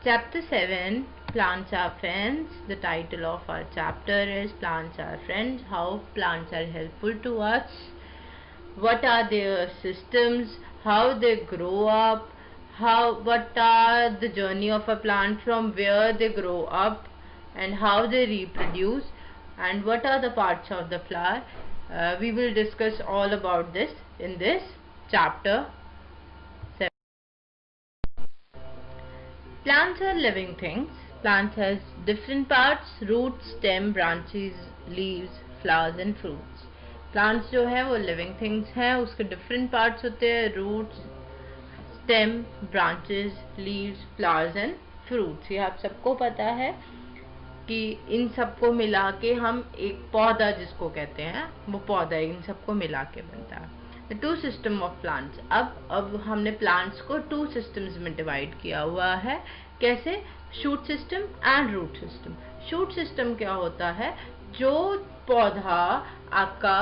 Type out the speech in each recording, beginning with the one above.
Chapter 7, Plants Are Friends. The title of our chapter is Plants Are Friends. How plants are helpful to us. What are their systems? How they grow up? What are the journey of a plant from where they grow up and how they reproduce, and what are the parts of the flower. We will discuss all about this in this chapter. Plants are living things. Plants has different parts: roots, stem, branches, leaves, flowers and fruits. Plants जो है वो living things हैं, उसके different parts होते हैं: roots, stem, branches, leaves, flowers and fruits. ये आप सबको पता है कि इन सबको मिला के हम एक पौधा जिसको कहते हैं वो पौधा इन सबको मिला के बनता है. Two system of plants. अब हमने प्लांट्स को टू सिस्टम्स में डिवाइड किया हुआ है. कैसे? Shoot system and root system. Shoot system क्या होता है? जो पौधा आपका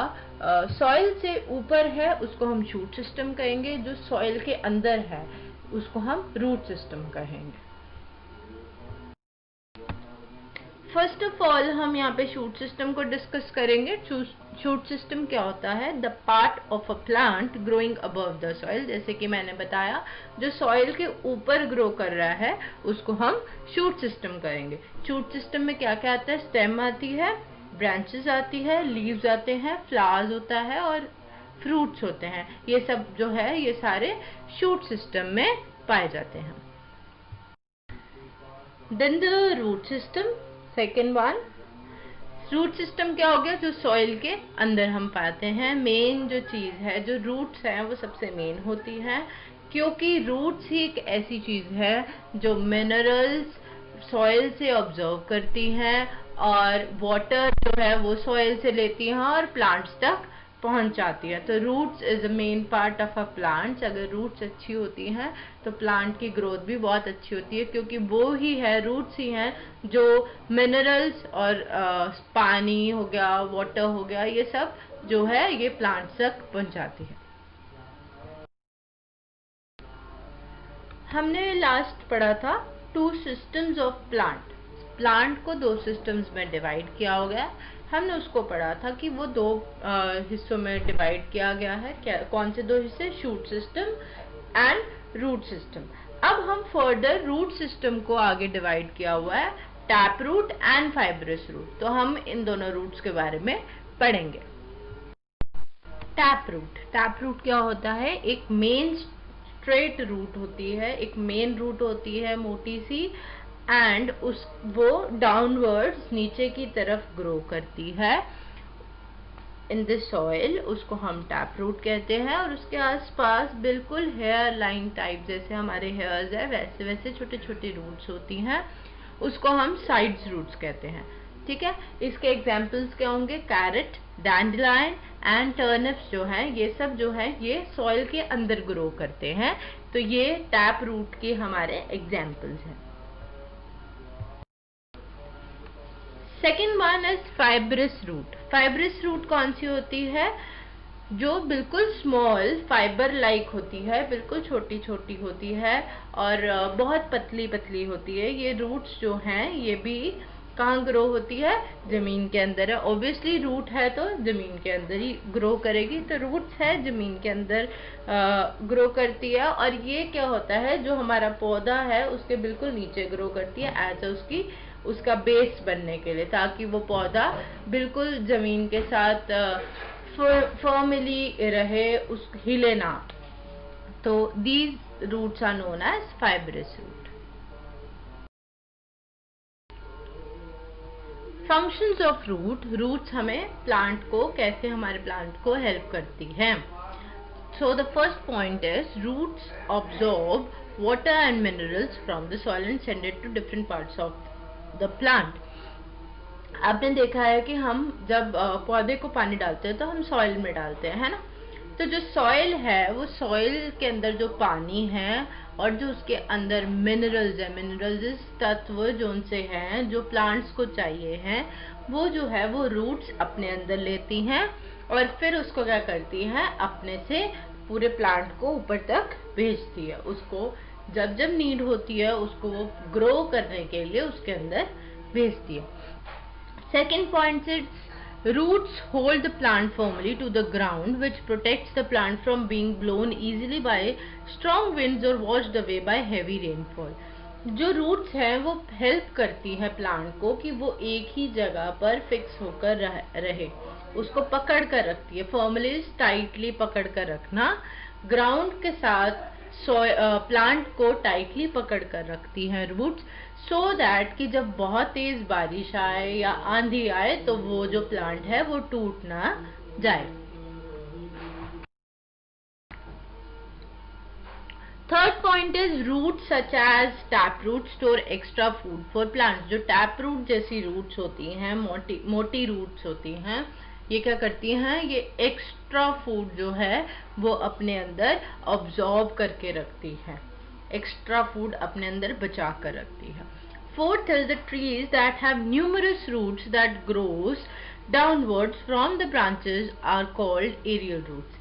सॉइल से ऊपर है उसको हम शूट सिस्टम कहेंगे, जो सॉइल के अंदर है उसको हम रूट सिस्टम कहेंगे. फर्स्ट ऑफ ऑल हम यहाँ पे शूट सिस्टम को डिस्कस करेंगे. शूट सिस्टम क्या होता है? The part of a plant growing above the soil. जैसे कि मैंने बताया, जो सॉइल के ऊपर ग्रो कर रहा है उसको हम शूट सिस्टम करेंगे. शूट सिस्टम में क्या क्या आता है? स्टेम आती है, ब्रांचेस आती है, लीव्स आते हैं, फ्लावर्स होता है और फ्रूट्स होते हैं. ये सब जो है ये सारे शूट सिस्टम में पाए जाते हैं. Then the root system, second one. Root system क्या हो गया? जो सॉइल के अंदर हम पाते हैं. मेन जो चीज है, जो रूट्स हैं वो सबसे मेन होती है, क्योंकि रूट्स ही एक ऐसी चीज है जो मिनरल्स सॉइल से ऑब्जर्व करती हैं और वाटर जो है वो सॉइल से लेती हैं और प्लांट्स तक पहुंचाती है. तो roots is a main part of a plant. अगर रूट्स अच्छी होती हैं तो प्लांट की ग्रोथ भी बहुत अच्छी होती है, क्योंकि वो ही है, रूट्स ही हैं जो मिनरल्स और पानी हो गया, वाटर हो गया, ये सब जो है ये प्लांट्स तक पहुंचाती है. हमने लास्ट पढ़ा था two systems of plant. Plant को दो सिस्टम्स में डिवाइड किया हो गया. हमने उसको पढ़ा था कि वो दो हिस्सों में डिवाइड किया गया है. क्या, कौन से दो हिस्से? Shoot system and root system. अब हम फर्दर रूट सिस्टम को आगे डिवाइड किया हुआ है, tap root and fibrous root. तो हम इन दोनों रूट्स के बारे में पढ़ेंगे. Tap root. टैप रूट क्या होता है? एक मेन स्ट्रेट रूट होती है, एक मेन रूट होती है मोटी सी, एंड वो डाउनवर्ड्स नीचे की तरफ ग्रो करती है इन द सॉइल. उसको हम टैप रूट कहते हैं. और उसके आसपास बिल्कुल हेयर लाइन टाइप, जैसे हमारे हेयर्स है वैसे वैसे छोटे छोटे रूट्स होती हैं, उसको हम साइड्स रूट्स कहते हैं. ठीक है. इसके एग्जाम्पल्स क्या होंगे? कैरेट, डैंडलाइन एंड टर्निप्स जो हैं ये सब जो है ये सॉइल के अंदर ग्रो करते हैं. तो ये टैप रूट के हमारे एग्जाम्पल्स हैं. Second one is fibrous root. Fibrous root कौन सी होती है? जो बिल्कुल स्मॉल फाइबर लाइक होती है, बिल्कुल छोटी छोटी होती है और बहुत पतली पतली होती है. ये रूट्स जो हैं ये भी कहाँ ग्रो होती है? जमीन के अंदर है. ऑब्वियसली रूट है तो जमीन के अंदर ही ग्रो करेगी. तो रूट्स है जमीन के अंदर ग्रो करती है. और ये क्या होता है? जो हमारा पौधा है उसके बिल्कुल नीचे ग्रो करती है एज उसका बेस बनने के लिए, ताकि वो पौधा बिल्कुल जमीन के साथ फर्मली रहे, उस हिले ना. तो these roots are known as fibrous root. Functions of root. Roots हमें प्लांट को कैसे, हमारे प्लांट को हेल्प करती हैं. So the first point is roots absorb water and minerals from the soil and send it to different parts of the plant. आपने देखा है कि हम जब पौधे को पानी डालते हैं तो हम सॉइल में डालते हैं, है ना. तो जो सॉइल है वो सॉइल के अंदर जो पानी है और जो उसके अंदर मिनरल्स है, मिनरल्स तत्व जो उनसे हैं जो प्लांट्स को चाहिए हैं, वो जो है वो रूट्स अपने अंदर लेती हैं और फिर उसको क्या करती हैं? अपने से पूरे प्लांट को ऊपर तक भेजती है. उसको जब जब नीड होती है उसको वो ग्रो करने के लिए उसके अंदर भेजती है। Second point is roots hold the plant firmly to the ground, which protects the plant from being blown easily by strong winds or washed away by heavy rainfall. जो रूट्स हैं वो हेल्प करती है प्लांट को कि वो एक ही जगह पर फिक्स होकर रहे, उसको पकड़ कर रखती है। फर्मली टाइटली पकड़ कर रखना, ग्राउंड के साथ प्लांट को टाइटली पकड़ कर रखती है रूट्स, सो दैट कि जब बहुत तेज बारिश आए या आंधी आए तो वो जो प्लांट है वो टूट ना जाए। Third point is roots such as tap root store extra food for plants. जो टैप रूट जैसी रूट्स होती हैं, मोटी रूट्स होती हैं, ये क्या करती हैं, ये एक्स्ट्रा फूड जो है वो अपने अंदर ऑब्जॉर्ब करके रखती है, एक्स्ट्रा फूड अपने अंदर बचा कर रखती है। Fourth is the trees that have numerous roots that grows downwards from the branches are called aerial roots.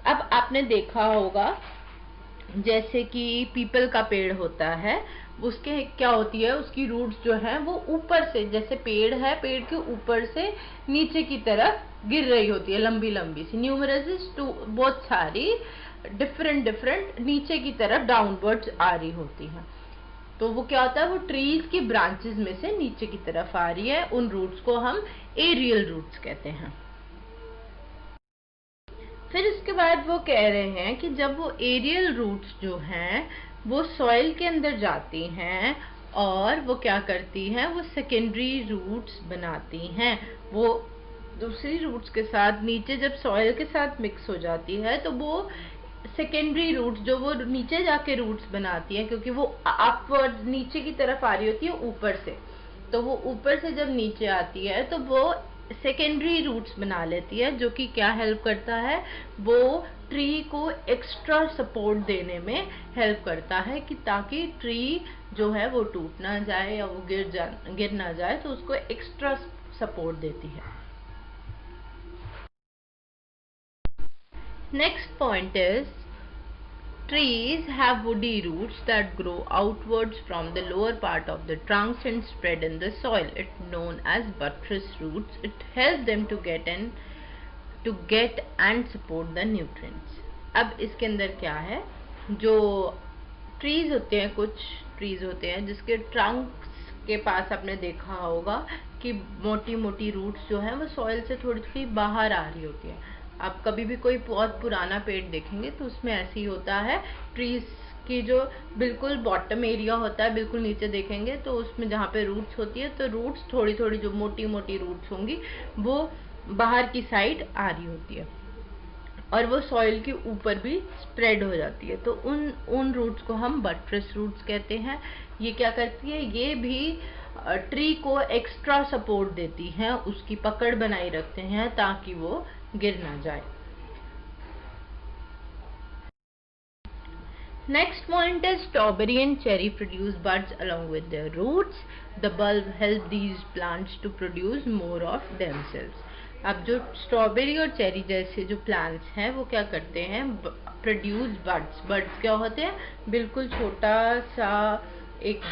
अब आपने देखा होगा जैसे कि पीपल का पेड़ होता है, उसके क्या होती है, उसकी रूट्स जो है वो ऊपर से, जैसे पेड़ है, पेड़ के ऊपर से नीचे की तरफ गिर रही होती है, लंबी लंबी सी। न्यूमरस इज टू, बहुत सारी डिफरेंट नीचे की तरफ डाउनवर्ड्स आ रही होती है। तो वो क्या होता है, वो ट्रीज की ब्रांचेस में से नीचे की तरफ आ रही है, उन रूट्स को हम एरियल रूट्स कहते हैं। फिर उसके बाद वो कह रहे हैं कि जब वो एरियल रूट्स जो हैं वो सॉइल के अंदर जाती हैं और वो क्या करती हैं, वो सेकेंडरी रूट्स बनाती हैं। वो दूसरी रूट्स के साथ नीचे जब सॉइल के साथ मिक्स हो जाती है तो वो सेकेंडरी रूट्स जो वो नीचे जाके रूट्स बनाती है, क्योंकि वो अपवर्ड नीचे की तरफ आ रही होती है ऊपर से, तो वो ऊपर से जब नीचे आती है तो वो सेकेंडरी रूट्स बना लेती है, जो कि क्या हेल्प करता है, वो ट्री को एक्स्ट्रा सपोर्ट देने में हेल्प करता है कि ताकि ट्री जो है वो टूट ना जाए या वो गिर ना जाए, तो उसको एक्स्ट्रा सपोर्ट देती है। Next point is trees have woody roots that grow outwards from the lower part of the trunks and spread in the soil. It's known as buttress roots. It helps them to get and support the nutrients. अब इसके अंदर क्या है, जो trees होते हैं, कुछ trees होते हैं जिसके ट्रंक्स के पास आपने देखा होगा कि मोटी मोटी रूट्स जो है वो सॉइल से थोड़ी थोड़ी बाहर आ रही होती है। आप कभी भी कोई बहुत पुराना पेड़ देखेंगे तो उसमें ऐसे ही होता है, ट्रीज की जो बिल्कुल बॉटम एरिया होता है, बिल्कुल नीचे देखेंगे तो उसमें जहाँ पे रूट्स होती है, तो रूट्स थोड़ी थोड़ी जो मोटी मोटी रूट्स होंगी वो बाहर की साइड आ रही होती है और वो सॉइल के ऊपर भी स्प्रेड हो जाती है, तो उन रूट्स को हम बटरेस रूट्स कहते हैं। ये क्या करती है, ये भी ट्री को एक्स्ट्रा सपोर्ट देती हैं, उसकी पकड़ बनाई रखते हैं ताकि वो गिर ना जाए। Next point is strawberry and cherry produce buds along with their roots. The bulb help these plants to produce more of themselves. अब जो स्ट्रॉबेरी और चेरी जैसे जो प्लांट्स हैं वो क्या करते हैं, प्रोड्यूस बड्स। बड्स क्या होते हैं, बिल्कुल छोटा सा एक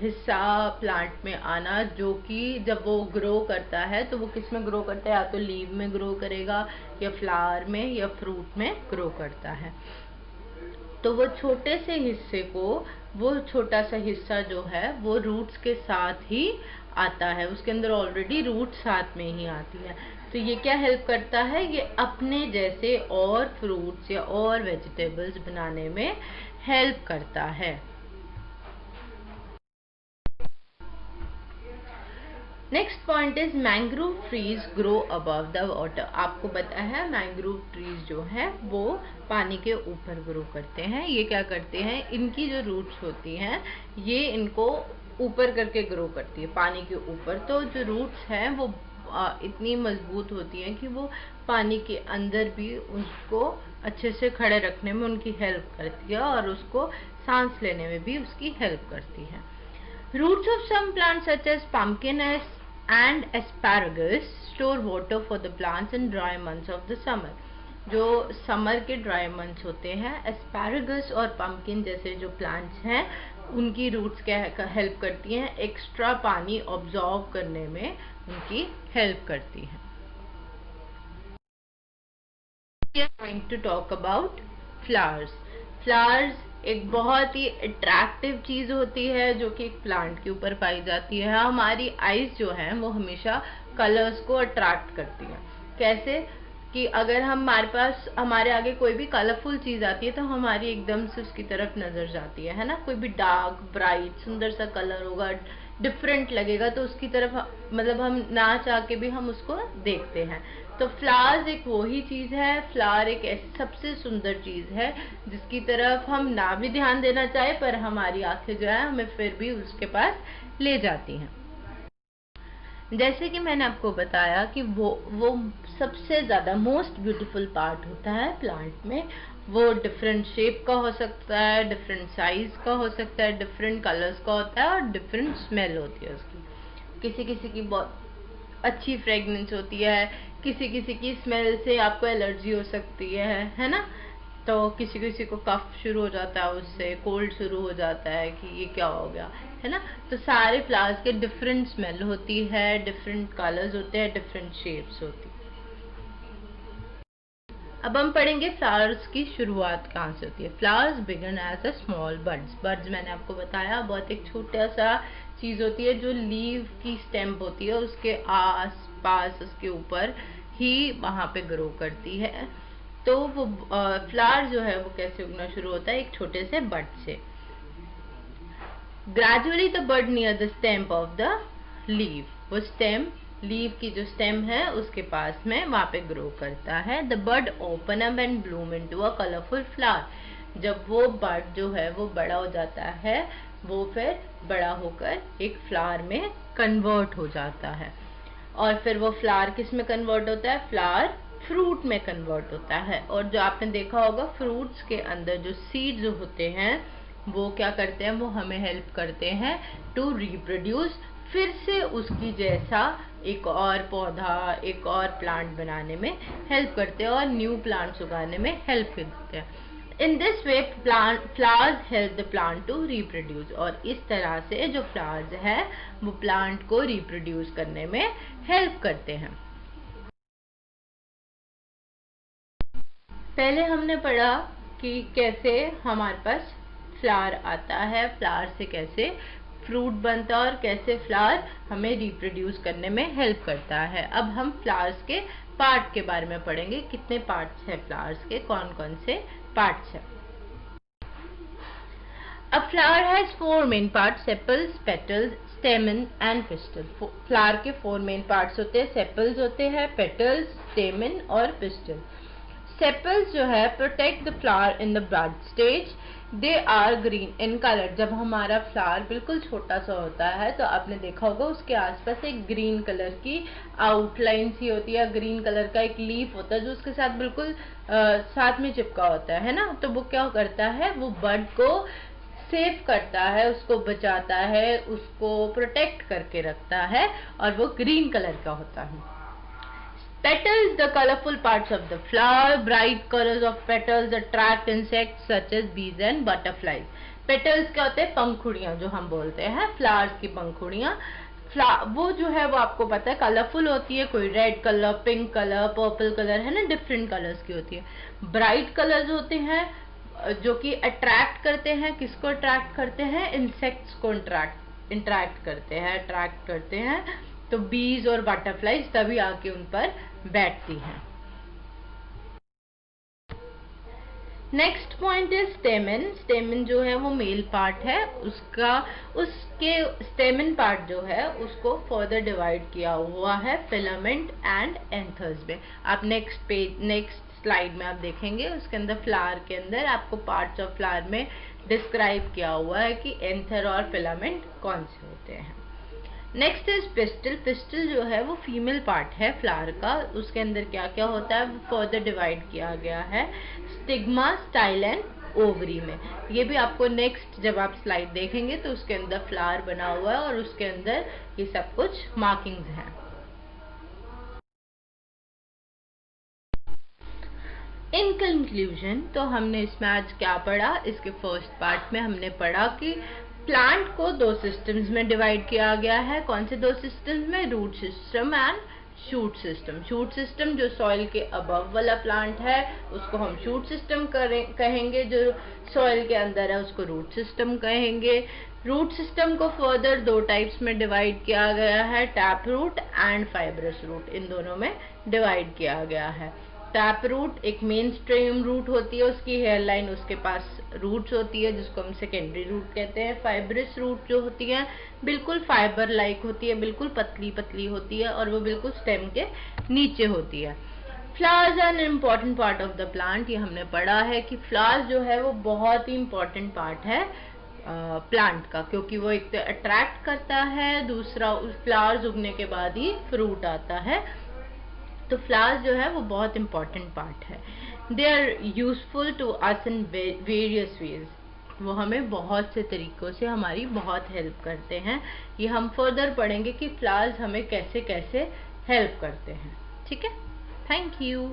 हिस्सा प्लांट में आना, जो कि जब वो ग्रो करता है तो वो किस में ग्रो करता है, या तो लीव में ग्रो करेगा या फ्लावर में या फ्रूट में ग्रो करता है। तो वो छोटे से हिस्से को, वो छोटा सा हिस्सा जो है वो रूट्स के साथ ही आता है, उसके अंदर ऑलरेडी रूट साथ में ही आती है। तो ये क्या हेल्प करता है, ये अपने जैसे और फ्रूट्स या और वेजिटेबल्स बनाने में हेल्प करता है। Next point is mangrove trees grow above the water. आपको पता है मैंग्रोव ट्रीज जो है वो पानी के ऊपर ग्रो करते हैं। ये क्या करते हैं, इनकी जो रूट्स होती हैं ये इनको ऊपर करके ग्रो करती है पानी के ऊपर। तो जो रूट्स हैं वो इतनी मजबूत होती हैं कि वो पानी के अंदर भी उसको अच्छे से खड़े रखने में उनकी हेल्प करती है और उसको सांस लेने में भी उसकी हेल्प करती है। Roots of some plants such as pumpkin and asparagus store water for the plants in dry months of the summer. जो समर के ड्राई मंथ्स होते हैं, एस्पैरागस और पंपकिन जैसे जो प्लांट्स हैं उनकी रूट्स क्या हेल्प करती हैं, एक्स्ट्रा पानी ऑब्जॉर्व करने में उनकी हेल्प करती हैं। We are going to talk about flowers. Flowers एक बहुत ही अट्रैक्टिव चीज होती है जो कि एक प्लांट के ऊपर पाई जाती है। हमारी आईज जो है वो हमेशा कलर्स को अट्रैक्ट करती हैं। कैसे कि अगर हमारे पास हमारे आगे कोई भी कलरफुल चीज आती है तो हमारी एकदम से उसकी तरफ नजर जाती है ना। कोई भी डार्क ब्राइट सुंदर सा कलर होगा, डिफरेंट लगेगा तो उसकी तरफ मतलब हम ना चाह के भी हम उसको देखते हैं। तो फ्लावर्स एक वही चीज है, फ्लावर एक ऐसी सबसे सुंदर चीज है जिसकी तरफ हम ना भी ध्यान देना चाहे पर हमारी आंखें जो है हमें फिर भी उसके पास ले जाती हैं। जैसे कि मैंने आपको बताया कि वो सबसे ज्यादा मोस्ट ब्यूटीफुल पार्ट होता है प्लांट में। वो डिफरेंट शेप का हो सकता है, डिफरेंट साइज का हो सकता है, डिफरेंट कलर्स का होता है और डिफरेंट स्मेल होती है उसकी। किसी किसी की बहुत अच्छी फ्रेग्रेंस होती है, किसी किसी की स्मेल से आपको एलर्जी हो सकती है ना। तो किसी किसी को कफ शुरू हो जाता है, उससे कोल्ड शुरू हो जाता है कि ये क्या हो गया, है ना। तो सारे फ्लावर्स के डिफरेंट स्मेल होती है, डिफरेंट कलर्स होते हैं, डिफरेंट शेप्स होती है। अब हम पढ़ेंगे फ्लावर्स की शुरुआत कहाँ से होती है। Flowers begin as a small buds. Buds मैंने आपको बताया बहुत एक छोटा सा चीज होती है जो लीव की स्टेम्प होती है उसके आस पास उसके ऊपर ही वहां पे ग्रो करती है। तो वो फ्लावर जो है वो कैसे उगना शुरू होता है, एक छोटे से बड से। Gradually the bud near the stem of the leave, वो स्टेम लीव की जो स्टेम है उसके पास में वहां पे ग्रो करता है। The bud open up and bloom into a colourful flower. जब वो बड जो है वो बड़ा हो जाता है वो फिर बड़ा होकर एक फ्लावर में कन्वर्ट हो जाता है। और फिर वो फ्लावर किस में कन्वर्ट होता है, फ्लावर फ्रूट में कन्वर्ट होता है। और जो आपने देखा होगा फ्रूट्स के अंदर जो सीड्स होते हैं वो क्या करते हैं, वो हमें हेल्प करते हैं टू रिप्रोड्यूस, फिर से उसकी जैसा एक और पौधा एक और प्लांट बनाने में हेल्प करते हैं और न्यू प्लांट्स उगाने में हेल्प करते हैं। In this way flowers help the plant to reproduce. और इस तरह से जो फ्लावर्स है वो प्लांट को रिप्रोड्यूस करने में हेल्प करते हैं। पहले हमने पढ़ा कि कैसे हमारे पास फ्लावर आता है, फ्लावर से कैसे फ्रूट बनता है और कैसे फ्लावर हमें रिप्रोड्यूस करने में हेल्प करता है। अब हम फ्लावर्स के पार्ट के बारे में पढ़ेंगे, कितने पार्ट्स हैं फ्लावर्स के, कौन कौन से पार्ट्स हैं। A flower has four main parts: sepals, petals, stamen and pistil. Flower के फोर मेन पार्ट्स होते हैं, सेपल्स होते हैं, पेटल्स, स्टेमन और पिस्टल। सेपल्स जो है protect the flower in the bud stage. They are green in colour. जब हमारा फ्लावर बिल्कुल छोटा सा होता है तो आपने देखा होगा उसके आसपास एक ग्रीन कलर की आउटलाइन सी होती है, ग्रीन कलर का एक लीफ होता है जो उसके साथ बिल्कुल साथ में चिपका होता है ना। तो वो क्या करता है, वो बड को सेव करता है, उसको बचाता है, उसको प्रोटेक्ट करके रखता है और वो ग्रीन कलर का होता है। Petals, the colorful parts of the flower. Bright colors of petals attract insects such as bees and butterflies. Petals क्या होते हैं, पंखुड़ियां जो हम बोलते हैं, फ्लावर्स की पंखुड़ियां। वो जो है वो आपको पता है कलरफुल होती है, कोई red colour, pink colour, purple colour, है ना, डिफरेंट कलर्स की होती है। ब्राइट कलर्स होते हैं जो कि अट्रैक्ट करते हैं, किसको अट्रैक्ट करते हैं, इंसेक्ट्स को इंटरेक्ट करते हैं, अट्रैक्ट करते हैं। तो बीज और बटरफ्लाईज तभी आके उन पर बैठती हैं। नेक्स्ट पॉइंट है स्टेमन। स्टेमन जो है वो मेल पार्ट है, उसके स्टेमन पार्ट जो है उसको फर्दर डिवाइड किया हुआ है फिलामेंट एंड एंथर्स में। आप नेक्स्ट स्लाइड में आप देखेंगे उसके अंदर फ्लावर के अंदर आपको पार्ट्स ऑफ फ्लावर में डिस्क्राइब किया हुआ है कि एंथर और फिलामेंट कौन से होते हैं। Next is pistol. पिस्टल जो है वो फीमेल पार्ट है फ्लावर का, उसके अंदर क्या क्या होता है वो फर्दर डिवाइड किया गया है स्टिग्मा, स्टाइल एंड ओवरी में। ये भी आपको नेक्स्ट जब आप स्लाइड देखेंगे तो उसके अंदर फ्लावर बना हुआ है और उसके अंदर ये सब कुछ मार्किंग्स हैं। इन कंक्लूजन, तो हमने इसमें आज क्या पढ़ा, इसके फर्स्ट पार्ट में हमने पढ़ा कि प्लांट को दो सिस्टम्स में डिवाइड किया गया है। कौन से दो सिस्टम्स में? Root system and shoot system. Shoot system जो सॉइल के अबव वाला प्लांट है उसको हम शूट सिस्टम कहेंगे, जो सॉइल के अंदर है उसको रूट सिस्टम कहेंगे। रूट सिस्टम को फर्दर दो टाइप्स में डिवाइड किया गया है, tap root and fibrous root, इन दोनों में डिवाइड किया गया है। टैप रूट एक मेन स्ट्रीम रूट होती है, उसकी हेयर लाइन, उसके पास रूट्स होती है जिसको हम सेकेंडरी रूट कहते हैं। फाइब्रस रूट जो होती है बिल्कुल फाइबर लाइक होती है, बिल्कुल पतली पतली होती है और वो बिल्कुल स्टेम के नीचे होती है। Flowers an important part of the plant, ये हमने पढ़ा है कि फ्लावर्स जो है वो बहुत ही इम्पॉर्टेंट पार्ट है प्लांट का, क्योंकि वो एक तो अट्रैक्ट करता है, दूसरा फ्लावर्स उगने के बाद ही फ्रूट आता है। तो फ्लावर्स जो है वो बहुत इंपॉर्टेंट पार्ट है। They are useful to us in various ways, वो हमें बहुत से तरीकों से हमारी बहुत हेल्प करते हैं। ये हम फर्दर पढ़ेंगे कि फ्लावर्स हमें कैसे कैसे हेल्प करते हैं। ठीक है, थैंक यू।